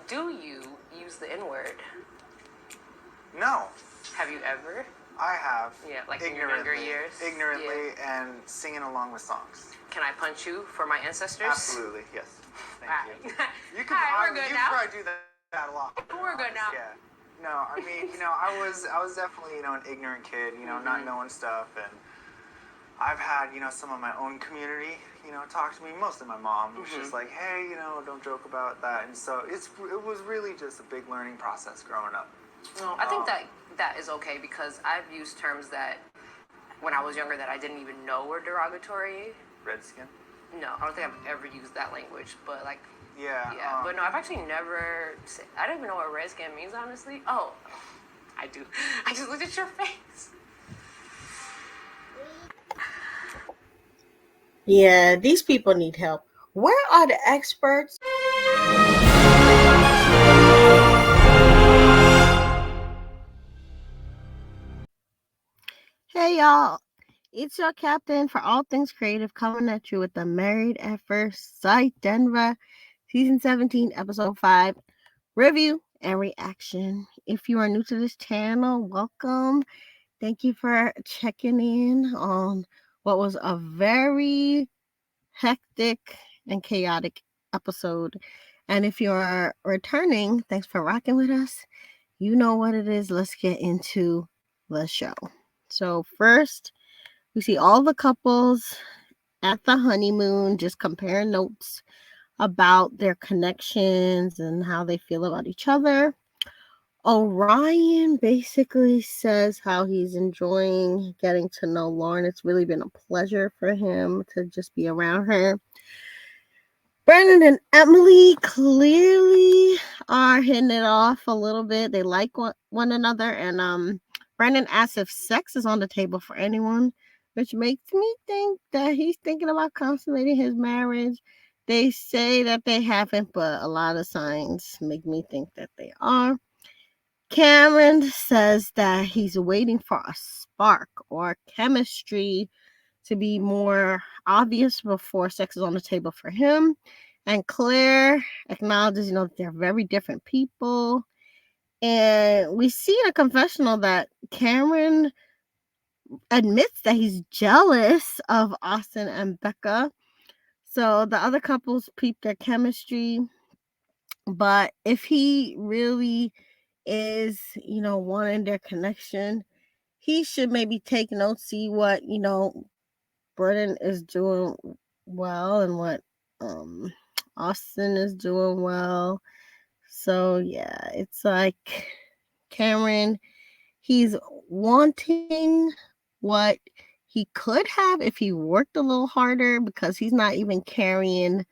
Do you use the N-word? No. Have you ever? I have. Yeah, like in your younger years? Ignorantly and singing along with songs. Can I punch you for my ancestors? Absolutely, yes. Thank you. You can, All right, we're good now. probably do that a lot. We're good now. Yeah. No, I mean, I was definitely, an ignorant kid, not knowing stuff, and I've had, some of my own community, talk to me, mostly my mom, was just like, hey, don't joke about that, and so it was really just a big learning process growing up. Well, I think that is okay, because I've used terms that when I was younger that I didn't even know were derogatory. Redskin? No, I don't think I've ever used that language, but like. Yeah. But no, I've actually never. I don't even know what redskin means, honestly. Oh, I do. I just looked at your face. Yeah, these people need help. Where are the experts? Hey y'all, it's your captain for all things creative coming at you with the Married at First Sight Denver Season 17, Episode 5 review and reaction. If you are new to this channel, welcome. Thank you for checking in on what was a very hectic and chaotic episode. And if you are returning, thanks for rocking with us. You know what it is. Let's get into the show. So first, we see all the couples at the honeymoon just comparing notes about their connections and how they feel about each other. Orion basically says how he's enjoying getting to know Lauren. It's really been a pleasure for him to just be around her. Brandon and Emily clearly are hitting it off a little bit. They like one another. And Brandon asks if sex is on the table for anyone, which makes me think that he's thinking about consummating his marriage. They say that they haven't, but a lot of signs make me think that they are. Cameron says that he's waiting for a spark or chemistry to be more obvious before sex is on the table for him. And Claire acknowledges, that they're very different people. And we see in a confessional that Cameron admits that he's jealous of Austin and Becca. So the other couples peep their chemistry. But if he really is, wanting their connection, he should maybe take notes, see what, Burden is doing well and what Austin is doing well. So yeah, it's like Cameron, he's wanting what he could have if he worked a little harder, because he's not even carrying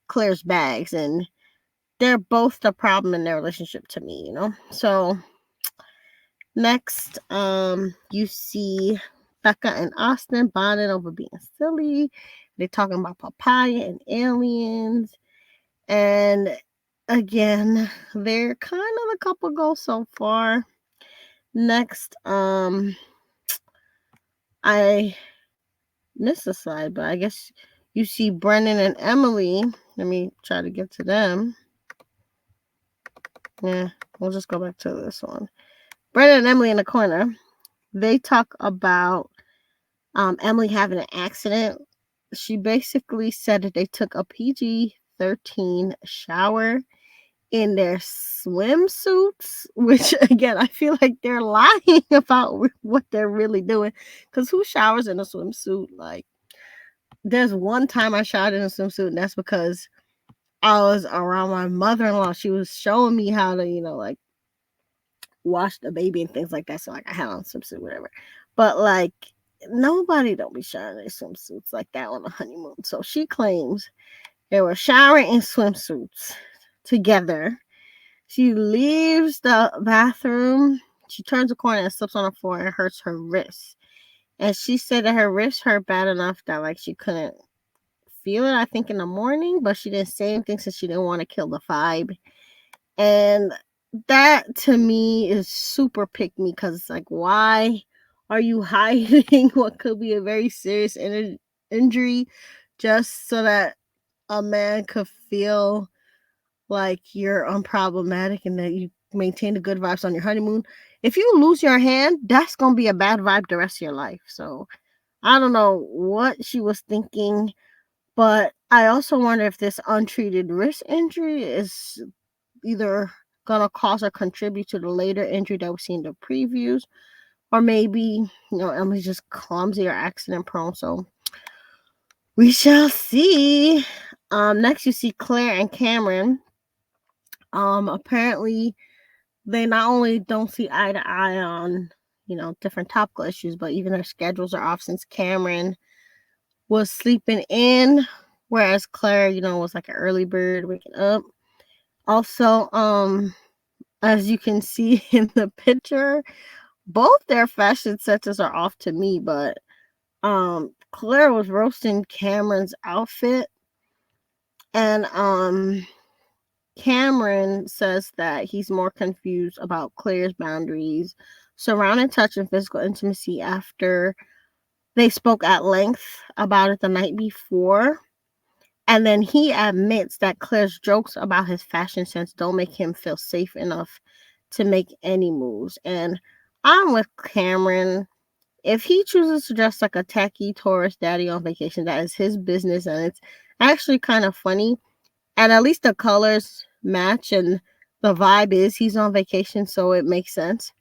Claire's bags, and they're both the problem in their relationship to me, So next, you see Becca and Austin bonding over being silly. They're talking about papaya and aliens. And again, they're kind of the couple goals so far. Next, I missed a slide, but I guess you see Brendan and Emily. Let me try to get to them. Yeah, we'll just go back to this one. Brendan and Emily in the corner. They talk about Emily having an accident. She basically said that they took a PG-13 shower in their swimsuits, which again, I feel like they're lying about what they're really doing. Because who showers in a swimsuit? Like, there's one time I showered in a swimsuit, and that's because I was around my mother-in-law. She was showing me how to, like, wash the baby and things like that. So, like, I had on a swimsuit, whatever. But, like, nobody don't be showering in swimsuits like that on a honeymoon. So she claims they were showering in swimsuits together. She leaves the bathroom. She turns a corner and slips on the floor and hurts her wrist. And she said that her wrist hurt bad enough that, like, she couldn't feel it, I think, in the morning. But she didn't say anything since she didn't want to kill the vibe. And that, to me, is super pick me, because it's like, why are you hiding what could be a very serious injury just so that a man could feel like you're unproblematic and that you maintain the good vibes on your honeymoon. If you lose your hand, that's gonna be a bad vibe the rest of your life. So I don't know what she was thinking, but I also wonder if this untreated wrist injury is either gonna cause or contribute to the later injury that we see in the previews, or maybe Emily's just clumsy or accident prone. So we shall see. Next you see Claire and Cameron. Apparently they not only don't see eye to eye on different topical issues, but even their schedules are off since Cameron was sleeping in, whereas Claire, was like an early bird waking up. Also, as you can see in the picture, both their fashion senses are off to me, but Claire was roasting Cameron's outfit, and Cameron says that he's more confused about Claire's boundaries surrounding touch and physical intimacy after they spoke at length about it the night before. And then he admits that Claire's jokes about his fashion sense don't make him feel safe enough to make any moves. And I'm with Cameron. If he chooses to dress like a tacky tourist daddy on vacation, that is his business. And it's actually kind of funny. And at least the colors match and the vibe is he's on vacation, so it makes sense.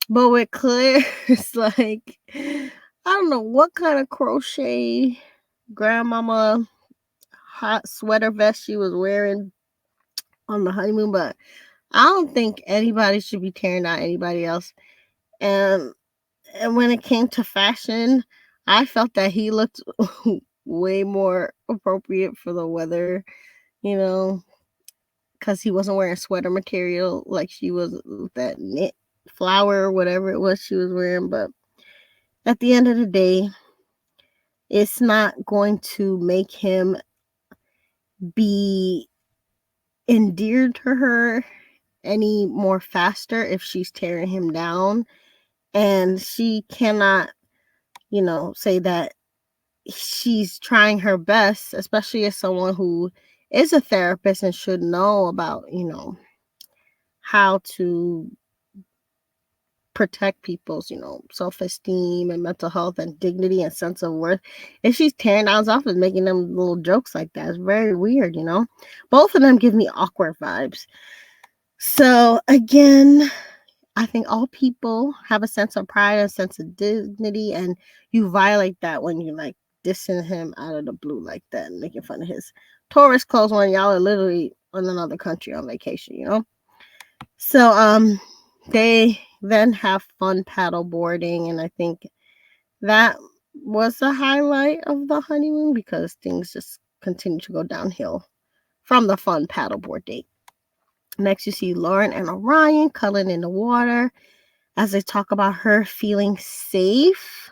But with Claire, it's like, I don't know what kind of crochet grandmama hot sweater vest she was wearing on the honeymoon, but I don't think anybody should be tearing out anybody else. And when it came to fashion, I felt that he looked way more appropriate for the weather, you know, because he wasn't wearing sweater material like she was, that knit flower or whatever it was she was wearing. But at the end of the day, it's not going to make him be endeared to her any more faster if she's tearing him down. And she cannot, say that she's trying her best, especially as someone who is a therapist and should know about, how to protect people's, self-esteem and mental health and dignity and sense of worth. If she's tearing down off and making them little jokes like that, it's very weird, Both of them give me awkward vibes. So again, I think all people have a sense of pride and sense of dignity, and you violate that when you like dissing him out of the blue like that and making fun of his tourist clothes when y'all are literally in another country on vacation, So they then have fun paddle boarding, and I think that was the highlight of the honeymoon because things just continue to go downhill from the fun paddleboard date. Next, you see Lauren and Orion cuddling in the water as they talk about her feeling safe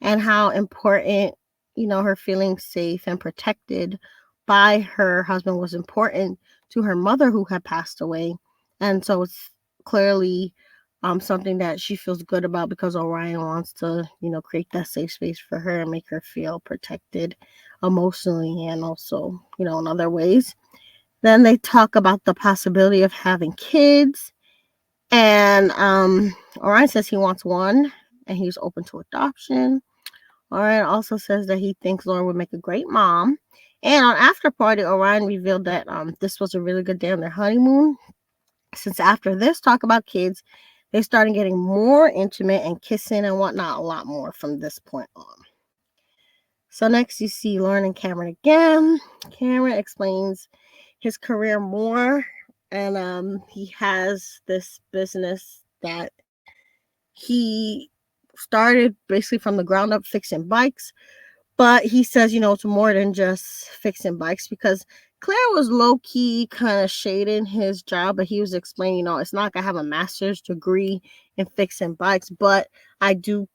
and how important, her feeling safe and protected by her husband was important to her mother who had passed away. And so it's clearly something that she feels good about because Orion wants to, create that safe space for her and make her feel protected emotionally and also, in other ways. Then they talk about the possibility of having kids. And Orion says he wants one and he's open to adoption. Orion also says that he thinks Lauren would make a great mom. And on After Party, Orion revealed that this was a really good day on their honeymoon. Since after this talk about kids, they started getting more intimate and kissing and whatnot a lot more from this point on. So next you see Lauren and Cameron again. Cameron explains his career more, and he has this business that he started basically from the ground up fixing bikes, but he says it's more than just fixing bikes because Claire was low-key kind of shading his job, but he was explaining it's not like I have a master's degree in fixing bikes, but I do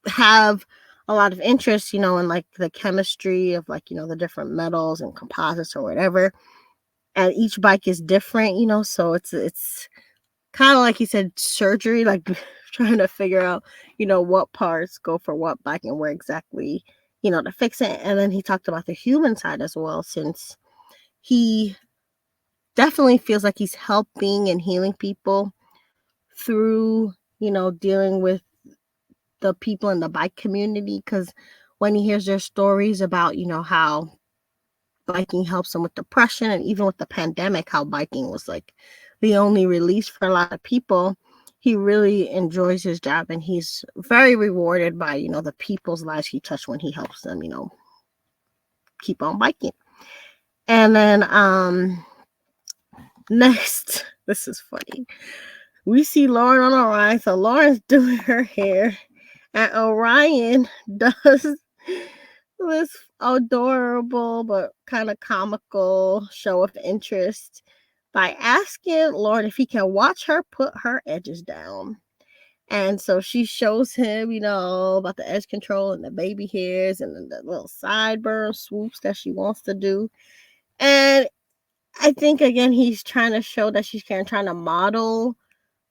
have a lot of interest in like the chemistry of like the different metals and composites or whatever, and each bike is different, so it's kind of like he said surgery, like trying to figure out what parts go for what bike and where exactly to fix it. And then he talked about the human side as well, since he definitely feels like he's helping and healing people through, dealing with the people in the bike community. Because when he hears their stories about, how biking helps them with depression, and even with the pandemic, how biking was like the only release for a lot of people, he really enjoys his job, and he's very rewarded by, the people's lives he touched when he helps them, keep on biking. And then next, this is funny. We see Lauren on Orion. So Lauren's doing her hair, and Orion does this adorable but kind of comical show of interest by asking Lauren if he can watch her put her edges down. And so she shows him, about the edge control and the baby hairs and then the little sideburn swoops that she wants to do. And I think, again, he's trying to show that she's trying to model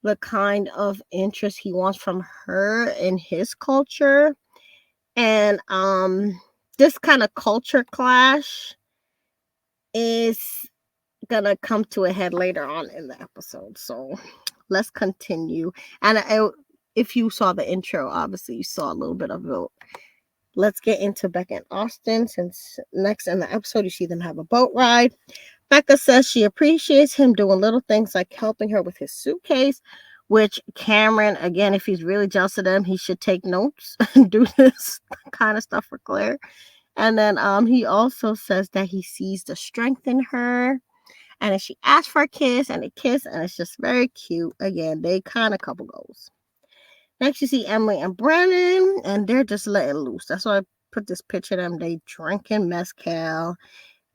the kind of interest he wants from her in his culture. And this kind of culture clash is gonna come to a head later on in the episode. So let's continue. And if you saw the intro, obviously you saw a little bit of it. Let's get into Becca and Austin, since next in the episode you see them have a boat ride. Becca says she appreciates him doing little things like helping her with his suitcase, which Cameron, again, if he's really jealous of them, he should take notes and do this kind of stuff for Claire. And then he also says that he sees the strength in her. And then she asks for a kiss, and they kiss, and it's just very cute. Again, they kind of couple goals. Next, you see Emily and Brennan, and they're just letting loose. That's why I put this picture of them. They drinking mezcal.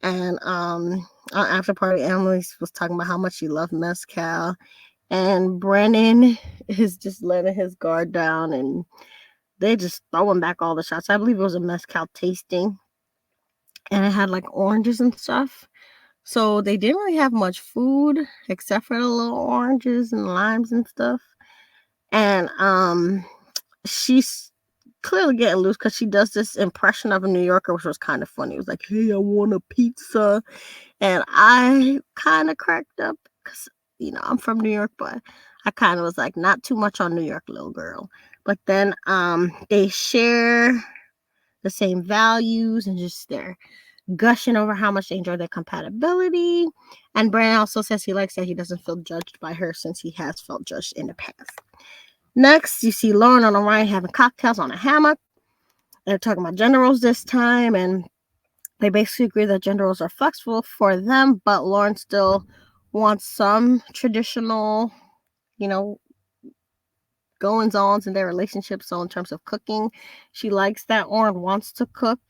And on after party, Emily was talking about how much she loved mezcal. And Brennan is just letting his guard down, and they just throwing back all the shots. I believe it was a mezcal tasting, and it had like oranges and stuff. So they didn't really have much food except for the little oranges and limes and stuff. And she's clearly getting loose because she does this impression of a New Yorker, which was kind of funny. It was like, "Hey, I want a pizza," and I kind of cracked up because I'm from New York, but I kind of was like, not too much on New York, little girl. But then they share the same values, and just they're gushing over how much they enjoy their compatibility. And Brandon also says he likes that he doesn't feel judged by her, since he has felt judged in the past. Next, you see Lauren and Orion having cocktails on a hammock. They're talking about gender roles this time, and they basically agree that gender roles are flexible for them, but Lauren still wants some traditional, goings-ons in their relationship. So in terms of cooking, she likes that Lauren wants to cook.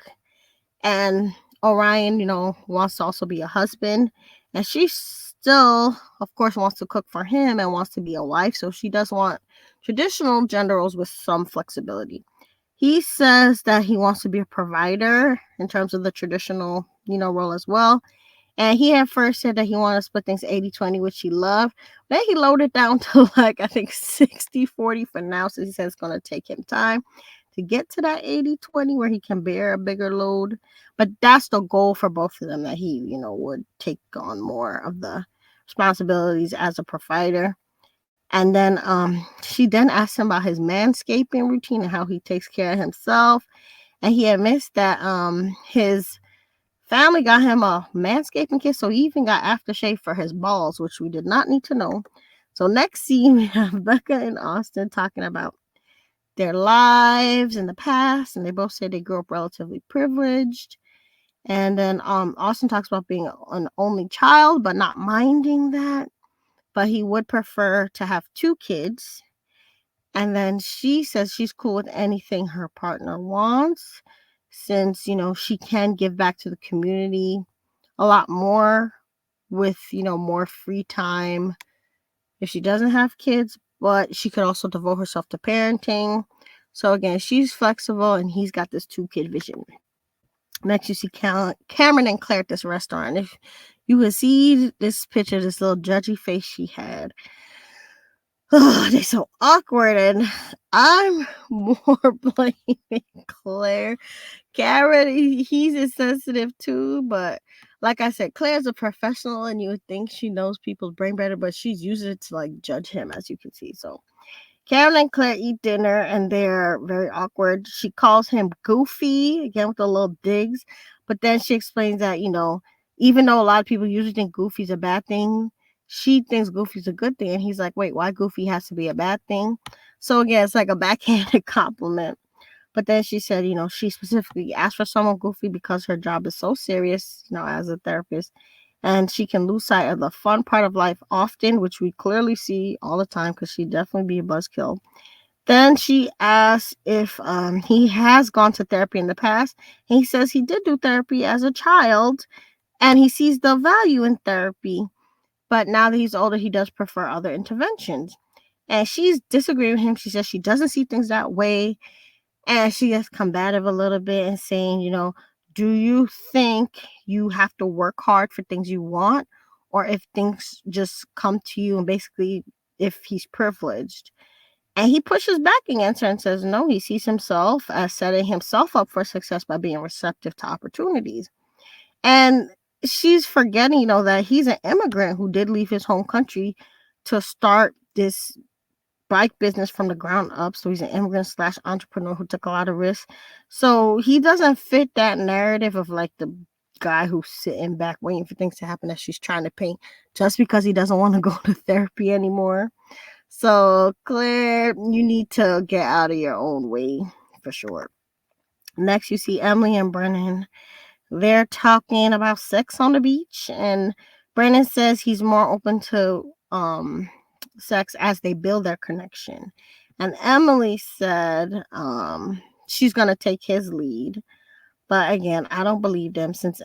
And Orion, wants to also be a husband. And she still, of course, wants to cook for him and wants to be a wife. So she does want traditional gender roles with some flexibility. He says that he wants to be a provider in terms of the traditional, role as well. And he at first said that he wanted to split things 80-20, which he loved. Then he lowered it down to I think 60-40 for now, since he says it's going to take him time to get to that 80-20 where he can bear a bigger load. But that's the goal for both of them, that he, would take on more of the responsibilities as a provider. And then she then asked him about his manscaping routine and how he takes care of himself. And he admits that his family got him a manscaping kit, so he even got aftershave for his balls, which we did not need to know. So next scene, we have Becca and Austin talking about their lives in the past, and they both say they grew up relatively privileged. And then Austin talks about being an only child, but not minding that. But he would prefer to have 2 kids. And then she says she's cool with anything her partner wants, since, she can give back to the community a lot more with, more free time if she doesn't have kids, but she could also devote herself to parenting. So again, she's flexible, and he's got this 2-kid vision. Next, you see Cameron and Claire at this restaurant. If you could see this picture, this little judgy face she had. Oh, they're so awkward, and I'm more blaming Claire. Cameron, he's insensitive too, but Like I said, Claire's a professional, and you would think she knows people's brain better, but she's using it to like judge him, as you can see. So Karen and Claire eat dinner, and they're very awkward. She calls him Goofy again with the little digs, but then she explains that even though a lot of people usually think Goofy's a bad thing, she thinks Goofy's a good thing, and he's like, "Wait, why Goofy has to be a bad thing?" So again, it's like a backhanded compliment. But then she said, she specifically asked for someone Goofy because her job is so serious, as a therapist, and she can lose sight of the fun part of life often, which we clearly see all the time because she'd definitely be a buzzkill. Then she asks if he has gone to therapy in the past. And he says he did do therapy as a child and he sees the value in therapy. But now that he's older, he does prefer other interventions. And she's disagreeing with him. She says she doesn't see things that way. And she gets combative a little bit and saying, do you think you have to work hard for things you want? Or if things just come to you and basically if he's privileged? And he pushes back against her and says, no, he sees himself as setting himself up for success by being receptive to opportunities. And she's forgetting, that he's an immigrant who did leave his home country to start this bike business from the ground up. So he's an immigrant slash entrepreneur who took a lot of risks. So he doesn't fit that narrative of like the guy who's sitting back waiting for things to happen that she's trying to paint just because he doesn't want to go to therapy anymore. So Claire, you need to get out of your own way for sure. Next, you see Emily and Brennan. They're talking about sex on the beach, and Brennan says he's more open to sex as they build their connection. And Emily said she's gonna take his lead. But again, I don't believe them since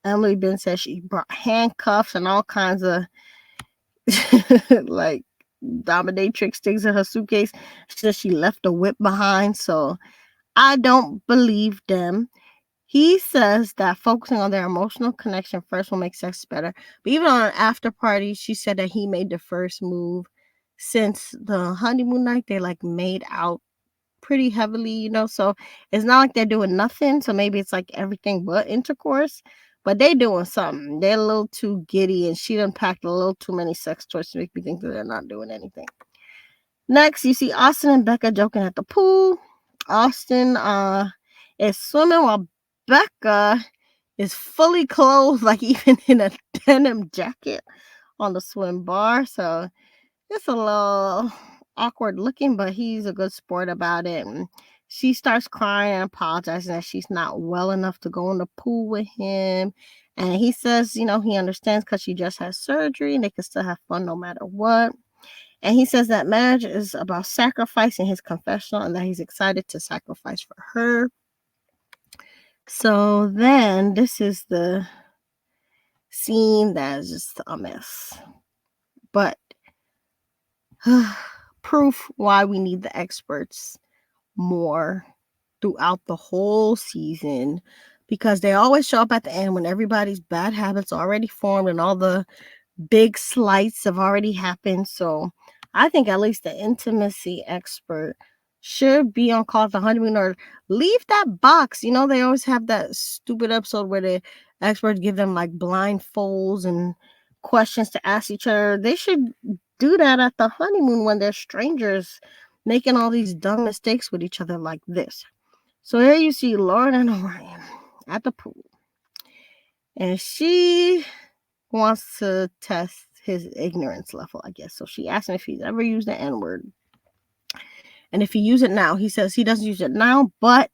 Emily Ben says she brought handcuffs and all kinds of like dominatrix things in her suitcase. She says she left a whip behind. So I don't believe them. He says that focusing on their emotional connection first will make sex better. But even on an after party, she said that he made the first move. Since the honeymoon night, they like made out pretty heavily, so it's not like they're doing nothing. So maybe it's like everything but intercourse, but they doing something. They're a little too giddy, and she done packed a little too many sex toys to make me think that they're not doing anything. Next, you see Austin and Becca joking at the pool. Austin is swimming while Becca is fully clothed, like even in a denim jacket on the swim bar. So it's a little awkward looking, but he's a good sport about it. And she starts crying and apologizing that she's not well enough to go in the pool with him. And he says, he understands because she just had surgery and they can still have fun no matter what. And he says that marriage is about sacrificing his confessional and that he's excited to sacrifice for her. So then this is the scene that is just a mess. But proof why we need the experts more throughout the whole season, because they always show up at the end when everybody's bad habits already formed and all the big slights have already happened. So I think at least the intimacy expert should be on call at the honeymoon or leave that box. They always have that stupid episode where the experts give them like blindfolds and questions to ask each other. They should do that at the honeymoon when they're strangers making all these dumb mistakes with each other like this. So here you see Lauren and Orion at the pool. And she wants to test his ignorance level, I guess. So she asked him if he's ever used the N-word. And if he used it now, he says he doesn't use it now, but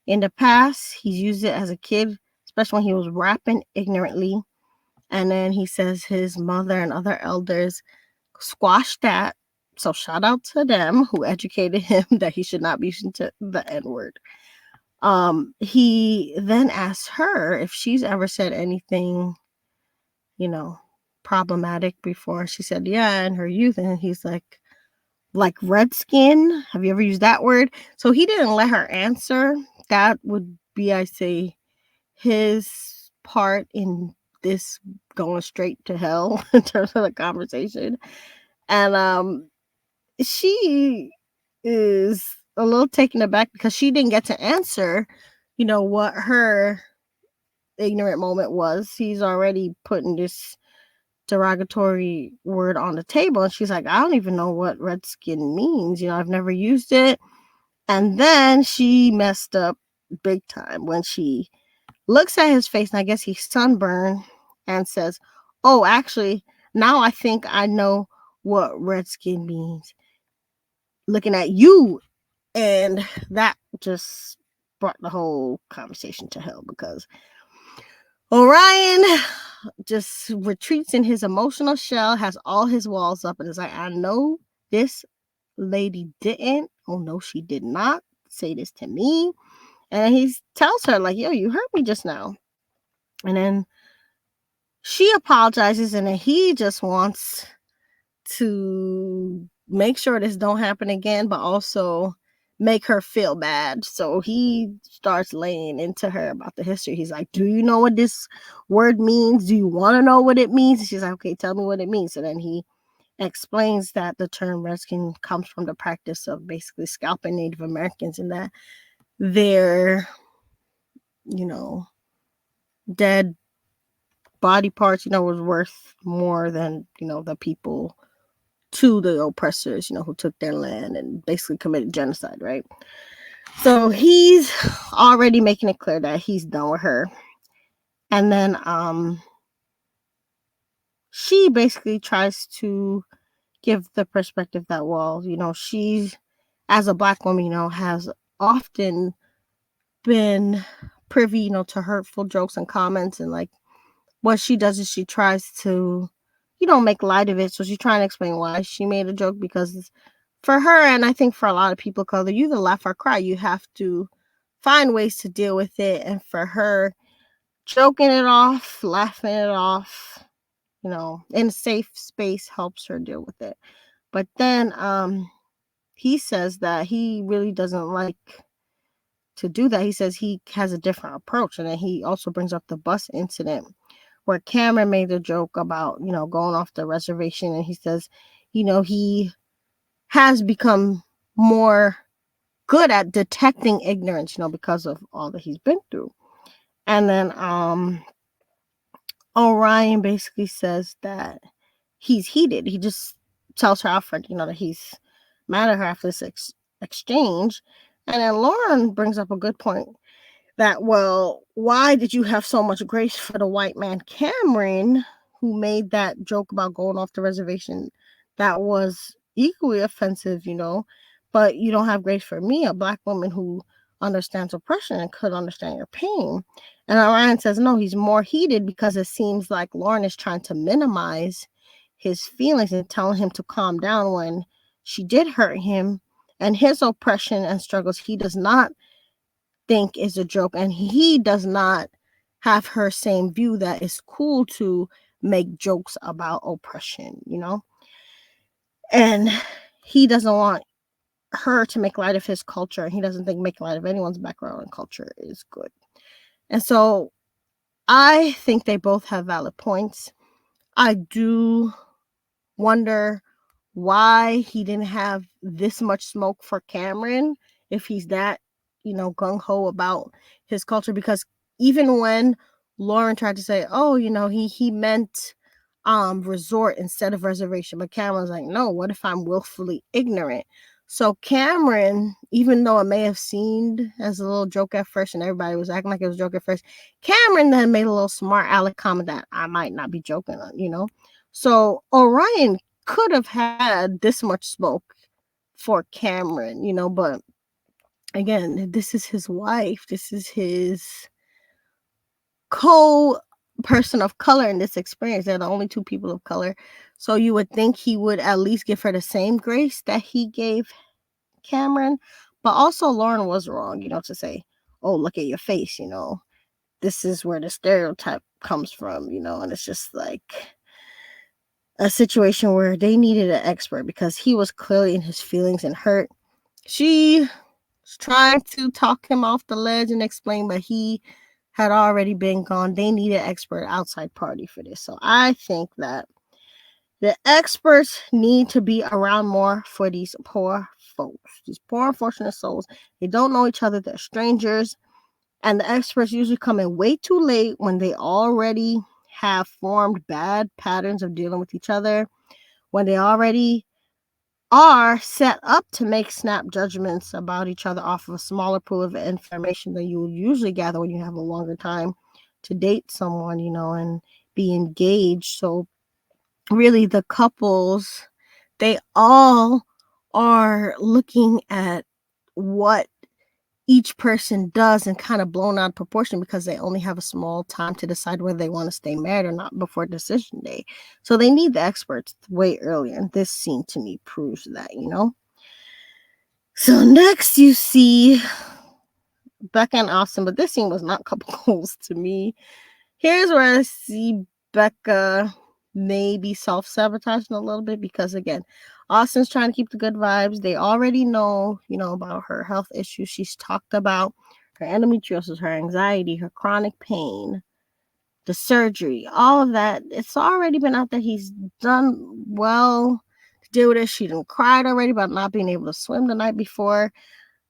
in the past, he's used it as a kid, especially when he was rapping ignorantly. And then he says his mother and other elders squashed that. So shout out to them who educated him that he should not be using the N-word. He then asked her if she's ever said anything, problematic before. She said, yeah, in her youth. And he's like redskin. Have you ever used that word? So he didn't let her answer. That would be, I say, his part in this going straight to hell in terms of the conversation. And she is a little taken aback because she didn't get to answer, what her ignorant moment was. He's already putting this derogatory word on the table, and she's like, I don't even know what redskin means. I've never used it. And then she messed up big time when she looks at his face, and I guess he's sunburned, and says, oh, actually, now I think I know what redskin means, looking at you. And that just brought the whole conversation to hell, because Orion just retreats in his emotional shell, has all his walls up, and is like, I know this lady didn't. Oh, no, she did not say this to me. And he tells her, like, yo, you hurt me just now. And then she apologizes, and then he just wants to make sure this don't happen again, but also make her feel bad. So he starts laying into her about the history. He's like, do you know what this word means? Do you want to know what it means? And she's like, okay, tell me what it means. So then he explains that the term redskin comes from the practice of basically scalping Native Americans, and that their, dead body parts, was worth more than, the people to the oppressors, who took their land and basically committed genocide, right? So he's already making it clear that he's done with her. And then she basically tries to give the perspective that, well, she's, as a Black woman, has often been privy, to hurtful jokes and comments. And like, what she does is she tries to, make light of it. So she's trying to explain why she made a joke, because for her, and I think for a lot of people of color, you either laugh or cry. You have to find ways to deal with it. And for her, joking it off, laughing it off, in a safe space helps her deal with it. But then he says that he really doesn't like to do that. He says he has a different approach. And then he also brings up the bus incident where Cameron made a joke about, going off the reservation. And he says, he has become more good at detecting ignorance, because of all that he's been through. And then Orion basically says that he's heated. He just tells her Alfred, that he's mad at her after this exchange. And then Lauren brings up a good point that, well, why did you have so much grace for the white man Cameron, who made that joke about going off the reservation that was equally offensive, but you don't have grace for me, a Black woman who understands oppression and could understand your pain? And Orion says, no, he's more heated because it seems like Lauren is trying to minimize his feelings and telling him to calm down when she did hurt him, and his oppression and struggles he does not think is a joke, and he does not have her same view that it's cool to make jokes about oppression, and he doesn't want her to make light of his culture, and he doesn't think making light of anyone's background and culture is good. And so I think they both have valid points. I do wonder why he didn't have this much smoke for Cameron if he's that, gung-ho about his culture, because even when Lauren tried to say, oh, he meant resort instead of reservation, but Cameron's like, no, what if I'm willfully ignorant? So Cameron, even though it may have seemed as a little joke at first and everybody was acting like it was a joke at first, Cameron then made a little smart aleck comment that I might not be joking on, so Orion could have had this much smoke for Cameron, but again, this is his wife. This is his co-person of color in this experience. They're the only two people of color. So you would think he would at least give her the same grace that he gave Cameron. But also Lauren was wrong, to say, oh, look at your face, this is where the stereotype comes from, and it's just like a situation where they needed an expert because he was clearly in his feelings and hurt. She was trying to talk him off the ledge and explain, but he had already been gone. They needed an expert outside party for this. So I think that the experts need to be around more for these poor folks, these poor unfortunate souls. They don't know each other. They're strangers. And the experts usually come in way too late when they already have formed bad patterns of dealing with each other, when they already are set up to make snap judgments about each other off of a smaller pool of information than you would usually gather when you have a longer time to date someone, and be engaged. So really the couples, they all are looking at what each person does and kind of blown out of proportion because they only have a small time to decide whether they want to stay married or not before decision day. So they need the experts way earlier. And this scene to me proves that. So next you see Becca and Austin, but this scene was not couple goals to me. Here's where I see Becca maybe self-sabotaging a little bit because, again, Austin's trying to keep the good vibes. They already know, about her health issues. She's talked about her endometriosis, her anxiety, her chronic pain, the surgery, all of that. It's already been out there. He's done well to deal with it. She done cried already about not being able to swim the night before.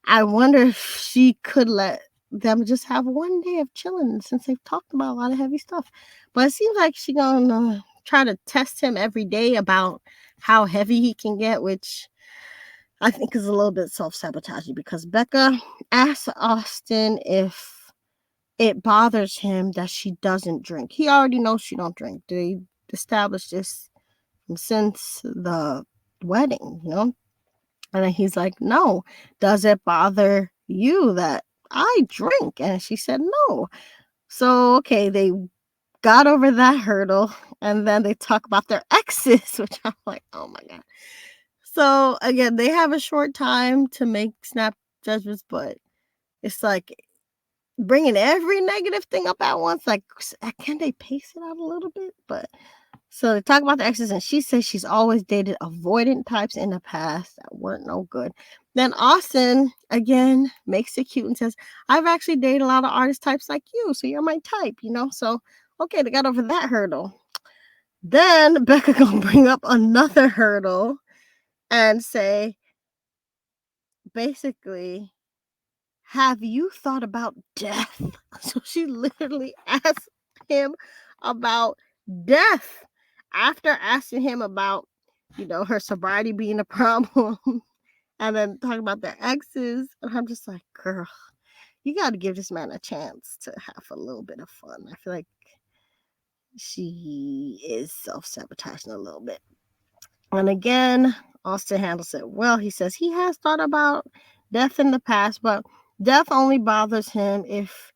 I wonder if she could let them just have one day of chilling since they've talked about a lot of heavy stuff. But it seems like she's gonna try to test him every day about how heavy he can get, which I think is a little bit self-sabotaging because Becca asked Austin if it bothers him that she doesn't drink. He already knows she don't drink. They established this since the wedding. And then he's like, no, does it bother you that I drink? And she said, no. So, okay, they got over that hurdle. And then they talk about their exes, which I'm like, oh my God. So, again, they have a short time to make snap judgments, but it's like bringing every negative thing up at once. Like, can they pace it out a little bit? But so they talk about the exes, and she says she's always dated avoidant types in the past that weren't no good. Then Austin, again, makes it cute and says, I've actually dated a lot of artist types like you, so you're my type. So, okay, they got over that hurdle. Then Becca gonna bring up another hurdle and say, basically, have you thought about death? So she literally asked him about death after asking him about, her sobriety being a problem and then talking about their exes. And I'm just like, girl, you got to give this man a chance to have a little bit of fun. I feel like she is self-sabotaging a little bit. And again, Austin handles it well. He says he has thought about death in the past, but death only bothers him if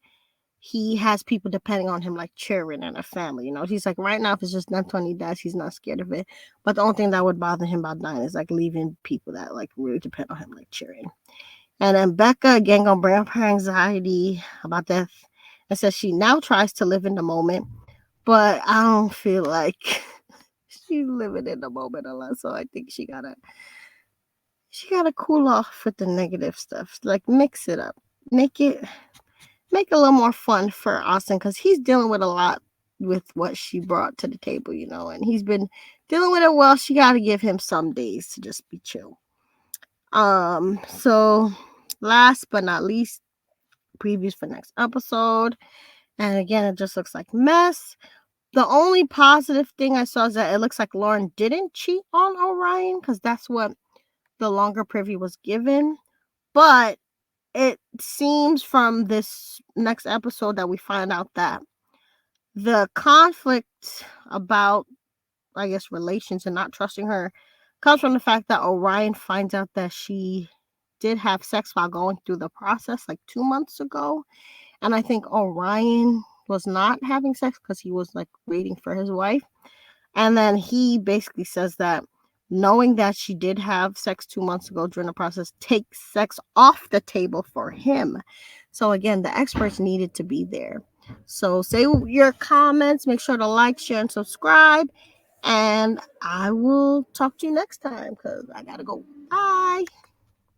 he has people depending on him, like children and a family. He's like, right now, if it's just not when he dies, he's not scared of it. But the only thing that would bother him about dying is like leaving people that like really depend on him, like children. And then Becca again gonna bring up her anxiety about death and says she now tries to live in the moment, but I don't feel like she's living in the moment a lot. So I think she gotta cool off with the negative stuff. Like mix it up, make it a little more fun for Austin because he's dealing with a lot with what she brought to the table, and he's been dealing with it well. She got to give him some days to just be chill. So last but not least, previews for next episode. And again, it just looks like mess. The only positive thing I saw is that it looks like Lauren didn't cheat on Orion because that's what the longer preview was given. But it seems from this next episode that we find out that the conflict about, I guess, relations and not trusting her comes from the fact that Orion finds out that she did have sex while going through the process like 2 months ago. And I think Orion was not having sex because he was like waiting for his wife. And then he basically says that knowing that she did have sex 2 months ago during the process takes sex off the table for him. So again, the experts needed to be there. So say your comments, make sure to like, share, and subscribe. And I will talk to you next time because I gotta go. Bye.